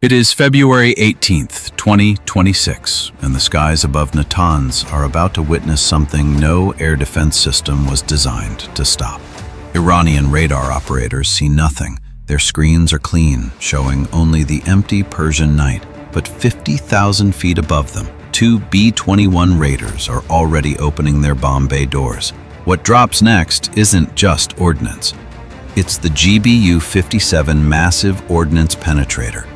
It is February 18th, 2026, and the skies above Natanz are about to witness something no air defense system was designed to stop. Iranian radar operators see nothing. Their screens are clean, showing only the empty Persian night. But 50,000 feet above them, two B-21 Raiders are already opening their bomb bay doors. What drops next isn't just ordnance. It's the GBU-57 Massive Ordnance Penetrator,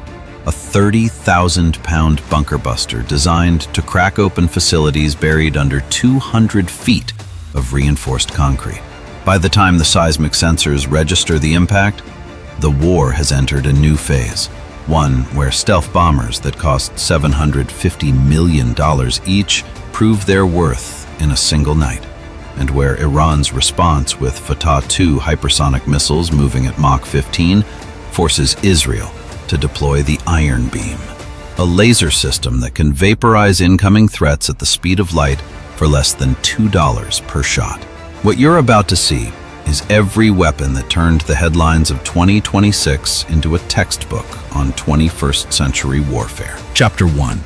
a 30,000-pound bunker buster designed to crack open facilities buried under 200 feet of reinforced concrete. By the time the seismic sensors register the impact, the war has entered a new phase, one where stealth bombers that cost $750 million each prove their worth in a single night, and where Iran's response with Fatah-2 hypersonic missiles moving at Mach 15 forces Israel to deploy the Iron Beam, a laser system that can vaporize incoming threats at the speed of light for less than $2 per shot. What you're about to see is every weapon that turned the headlines of 2026 into a textbook on 21st century warfare. Chapter 1.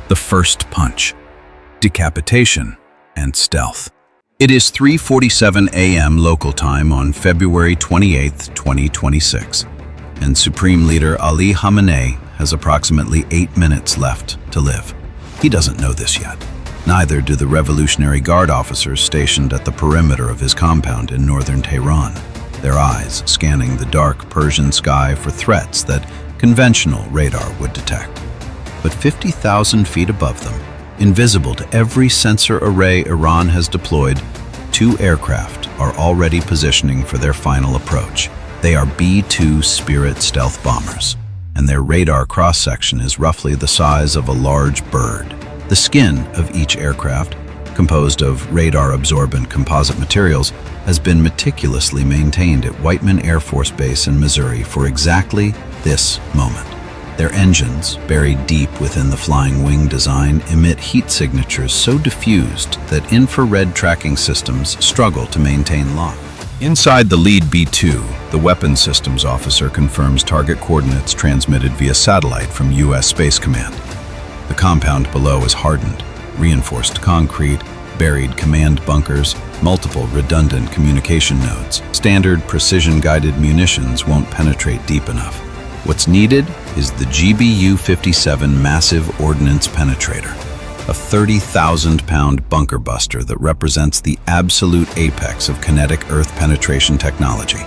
The First Punch. Decapitation and Stealth. It is 3:47 a.m. local time on February 28, 2026. And Supreme Leader Ali Khamenei has approximately 8 minutes left to live. He doesn't know this yet. Neither do the Revolutionary Guard officers stationed at the perimeter of his compound in northern Tehran, their eyes scanning the dark Persian sky for threats that conventional radar would detect. But 50,000 feet above them, invisible to every sensor array Iran has deployed, two aircraft are already positioning for their final approach. They are B-2 Spirit stealth bombers, and their radar cross-section is roughly the size of a large bird. The skin of each aircraft, composed of radar-absorbent composite materials, has been meticulously maintained at Whiteman Air Force Base in Missouri for exactly this moment. Their engines, buried deep within the flying wing design, emit heat signatures so diffused that infrared tracking systems struggle to maintain lock. Inside the lead B-2, the weapons systems officer confirms target coordinates transmitted via satellite from U.S. Space Command. The compound below is hardened, reinforced concrete, buried command bunkers, multiple redundant communication nodes. Standard precision-guided munitions won't penetrate deep enough. What's needed is the GBU-57 Massive Ordnance Penetrator, a 30,000-pound bunker buster that represents the absolute apex of kinetic earth penetration technology.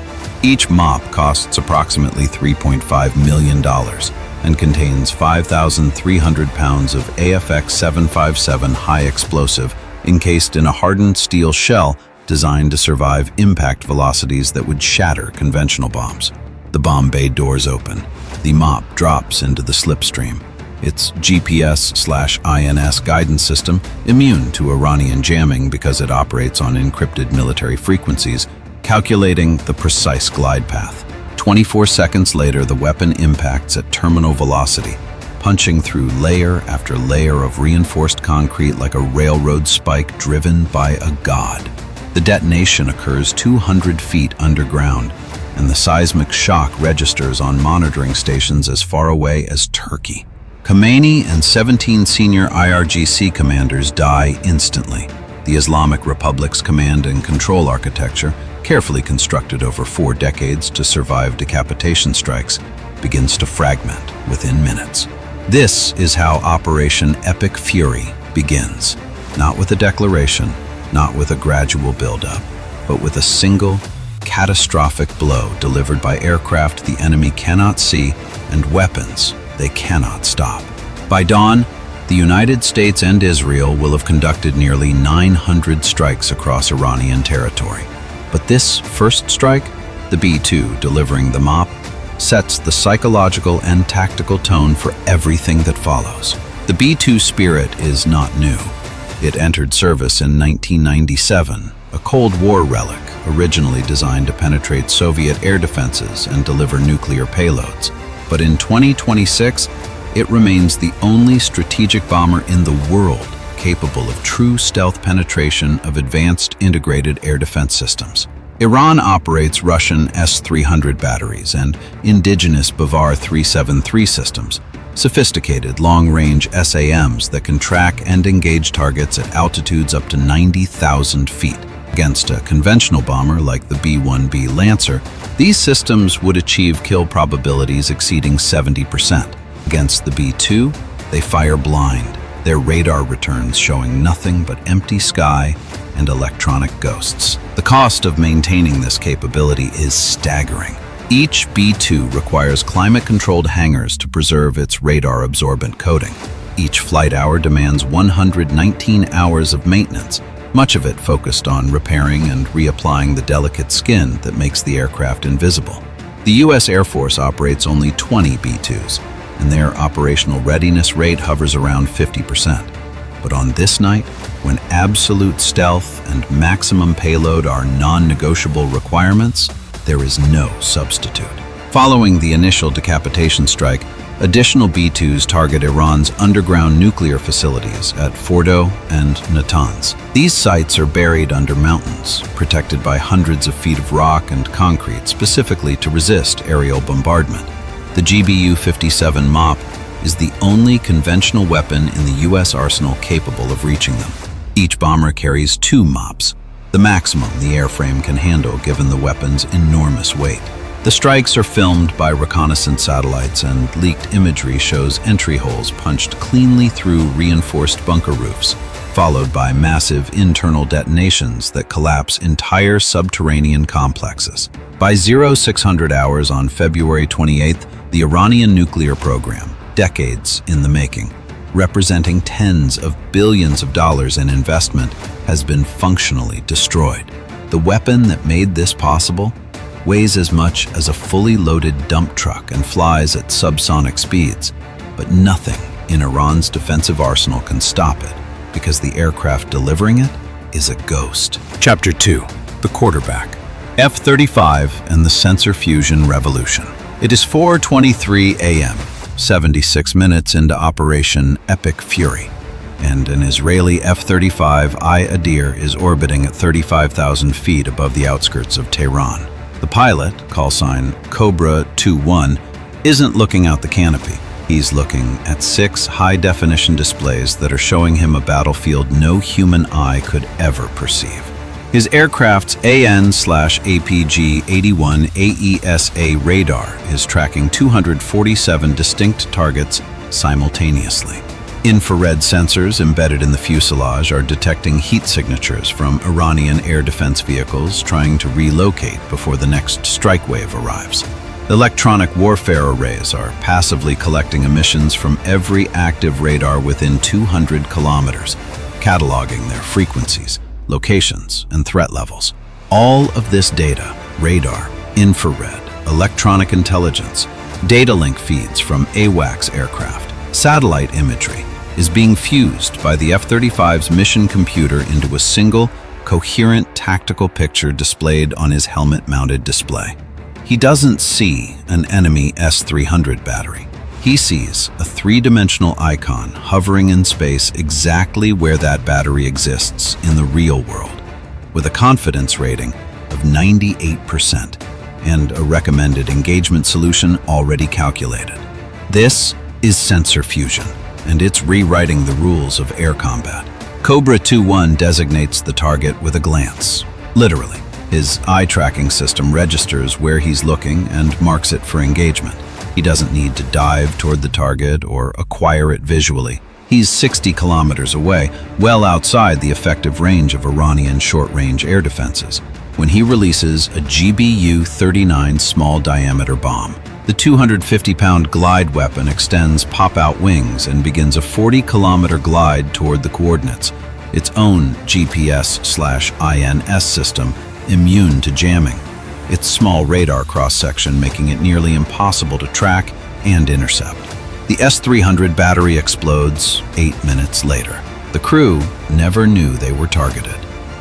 Each MOP costs approximately $3.5 million and contains 5,300 pounds of AFX-757 high explosive encased in a hardened steel shell designed to survive impact velocities that would shatter conventional bombs. The bomb bay doors open. The MOP drops into the slipstream, its GPS/INS guidance system immune to Iranian jamming because it operates on encrypted military frequencies, calculating the precise glide path. 24 seconds later, the weapon impacts at terminal velocity, punching through layer after layer of reinforced concrete like a railroad spike driven by a god. The detonation occurs 200 feet underground, and the seismic shock registers on monitoring stations as far away as Turkey. Khamenei and 17 senior IRGC commanders die instantly. The Islamic Republic's command and control architecture, carefully constructed over 4 decades to survive decapitation strikes, begins to fragment within minutes. This is how Operation Epic Fury begins. Not with a declaration, not with a gradual buildup, but with a single, catastrophic blow delivered by aircraft the enemy cannot see and weapons they cannot stop. By dawn, the United States and Israel will have conducted nearly 900 strikes across Iranian territory. But this first strike, the B-2 delivering the MOP, sets the psychological and tactical tone for everything that follows. The B-2 Spirit is not new. It entered service in 1997, a Cold War relic originally designed to penetrate Soviet air defenses and deliver nuclear payloads. But in 2026, it remains the only strategic bomber in the world capable of true stealth penetration of advanced integrated air defense systems. Iran operates Russian S-300 batteries and indigenous Bavar 373 systems, sophisticated long-range SAMs that can track and engage targets at altitudes up to 90,000 feet. Against a conventional bomber like the B-1B Lancer, these systems would achieve kill probabilities exceeding 70%. Against the B-2, they fire blind, their radar returns showing nothing but empty sky and electronic ghosts. The cost of maintaining this capability is staggering. Each B-2 requires climate-controlled hangars to preserve its radar-absorbent coating. Each flight hour demands 119 hours of maintenance, much of it focused on repairing and reapplying the delicate skin that makes the aircraft invisible. The U.S. Air Force operates only 20 B-2s, and their operational readiness rate hovers around 50%. But on this night, when absolute stealth and maximum payload are non-negotiable requirements, there is no substitute. Following the initial decapitation strike, additional B-2s target Iran's underground nuclear facilities at Fordo and Natanz. These sites are buried under mountains, protected by hundreds of feet of rock and concrete specifically to resist aerial bombardment. The GBU-57 MOP is the only conventional weapon in the U.S. arsenal capable of reaching them. Each bomber carries 2 MOPs, the maximum the airframe can handle given the weapon's enormous weight. The strikes are filmed by reconnaissance satellites, and leaked imagery shows entry holes punched cleanly through reinforced bunker roofs, followed by massive internal detonations that collapse entire subterranean complexes. By 0600 hours on February 28th, the Iranian nuclear program, decades in the making, representing tens of billions of dollars in investment, has been functionally destroyed. The weapon that made this possible weighs as much as a fully loaded dump truck and flies at subsonic speeds, but nothing in Iran's defensive arsenal can stop it, because the aircraft delivering it is a ghost. Chapter 2. The Quarterback. F-35 and the Sensor Fusion Revolution. It is 4:23 a.m., 76 minutes into Operation Epic Fury, and an Israeli F-35I Adir is orbiting at 35,000 feet above the outskirts of Tehran. The pilot, callsign Cobra 21, isn't looking out the canopy. He's looking at 6 high-definition displays that are showing him a battlefield no human eye could ever perceive. His aircraft's AN/APG-81 AESA radar is tracking 247 distinct targets simultaneously. Infrared sensors embedded in the fuselage are detecting heat signatures from Iranian air defense vehicles trying to relocate before the next strike wave arrives. Electronic warfare arrays are passively collecting emissions from every active radar within 200 kilometers, cataloging their frequencies, locations, and threat levels. All of this data, radar, infrared, electronic intelligence, data link feeds from AWACS aircraft, satellite imagery, is being fused by the F-35's mission computer into a single, coherent tactical picture displayed on his helmet-mounted display. He doesn't see an enemy S-300 battery. He sees a 3-dimensional icon hovering in space exactly where that battery exists in the real world, with a confidence rating of 98% and a recommended engagement solution already calculated. This is sensor fusion, and it's rewriting the rules of air combat. Cobra 21 designates the target with a glance, literally. His eye-tracking system registers where he's looking and marks it for engagement. He doesn't need to dive toward the target or acquire it visually. He's 60 kilometers away, well outside the effective range of Iranian short-range air defenses, when he releases a GBU-39 small-diameter bomb. The 250-pound glide weapon extends pop-out wings and begins a 40-kilometer glide toward the coordinates, its own GPS/INS system immune to jamming, its small radar cross-section making it nearly impossible to track and intercept. The S-300 battery explodes 8 minutes later. The crew never knew they were targeted.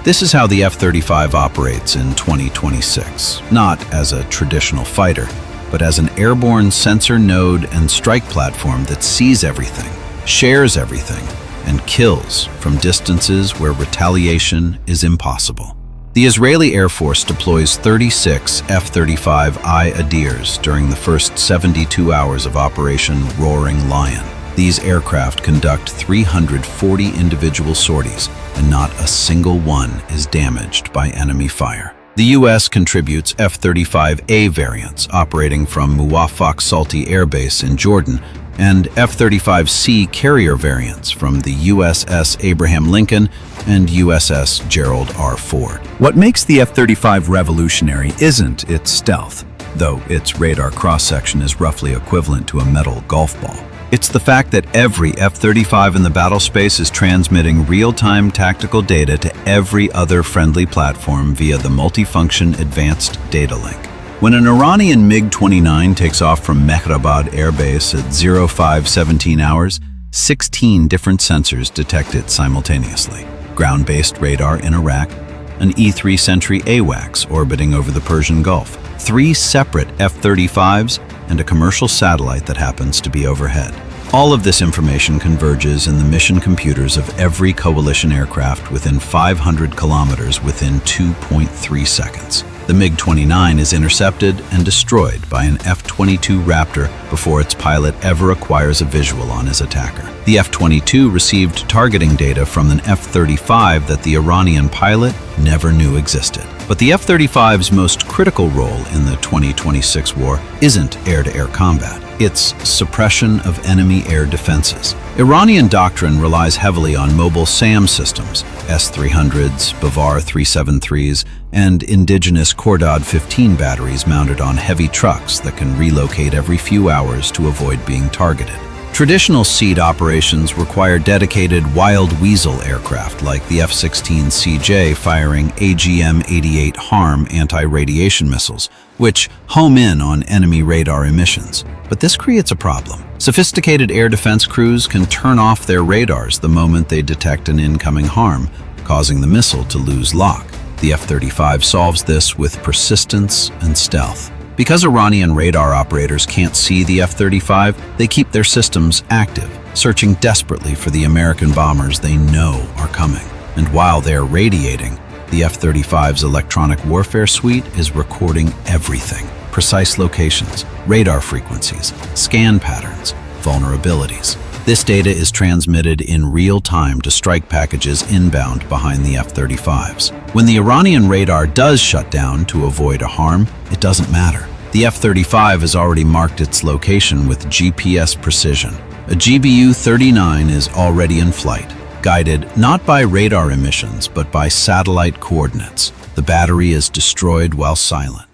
This is how the F-35 operates in 2026, not as a traditional fighter, but as an airborne sensor node and strike platform that sees everything, shares everything, and kills from distances where retaliation is impossible. The Israeli Air Force deploys 36 F-35I Adirs during the first 72 hours of Operation Roaring Lion. These aircraft conduct 340 individual sorties, and not a single one is damaged by enemy fire. The U.S. contributes F-35A variants operating from Muwafaq Salti Air Base in Jordan, and F-35C carrier variants from the USS Abraham Lincoln and USS Gerald R. Ford. What makes the F-35 revolutionary isn't its stealth, though its radar cross-section is roughly equivalent to a metal golf ball. It's the fact that every F-35 in the battle space is transmitting real-time tactical data to every other friendly platform via the multifunction advanced data link. When an Iranian MiG-29 takes off from Mehrabad Air Base at 05:17 hours, 16 different sensors detect it simultaneously. Ground-based radar in Iraq, an E-3 Sentry AWACS orbiting over the Persian Gulf, 3 separate F-35s, and a commercial satellite that happens to be overhead. All of this information converges in the mission computers of every coalition aircraft within 500 kilometers within 2.3 seconds. The MiG-29 is intercepted and destroyed by an F-22 Raptor before its pilot ever acquires a visual on his attacker. The F-22 received targeting data from an F-35 that the Iranian pilot never knew existed. But the F-35's most critical role in the 2026 war isn't air-to-air combat. It's suppression of enemy air defenses. Iranian doctrine relies heavily on mobile SAM systems, S-300s, Bavar 373s, and indigenous Khordad 15 batteries mounted on heavy trucks that can relocate every few hours to avoid being targeted. Traditional SEAD operations require dedicated Wild Weasel aircraft like the F-16CJ firing AGM-88 HARM anti-radiation missiles, which home in on enemy radar emissions. But this creates a problem. Sophisticated air defense crews can turn off their radars the moment they detect an incoming HARM, causing the missile to lose lock. The F-35 solves this with persistence and stealth. Because Iranian radar operators can't see the F-35, they keep their systems active, searching desperately for the American bombers they know are coming. And while they're radiating, the F-35's electronic warfare suite is recording everything: precise locations, radar frequencies, scan patterns, vulnerabilities. This data is transmitted in real time to strike packages inbound behind the F-35s. When the Iranian radar does shut down to avoid a HARM, it doesn't matter. The F-35 has already marked its location with GPS precision. A GBU-39 is already in flight, guided not by radar emissions but by satellite coordinates. The battery is destroyed while silent.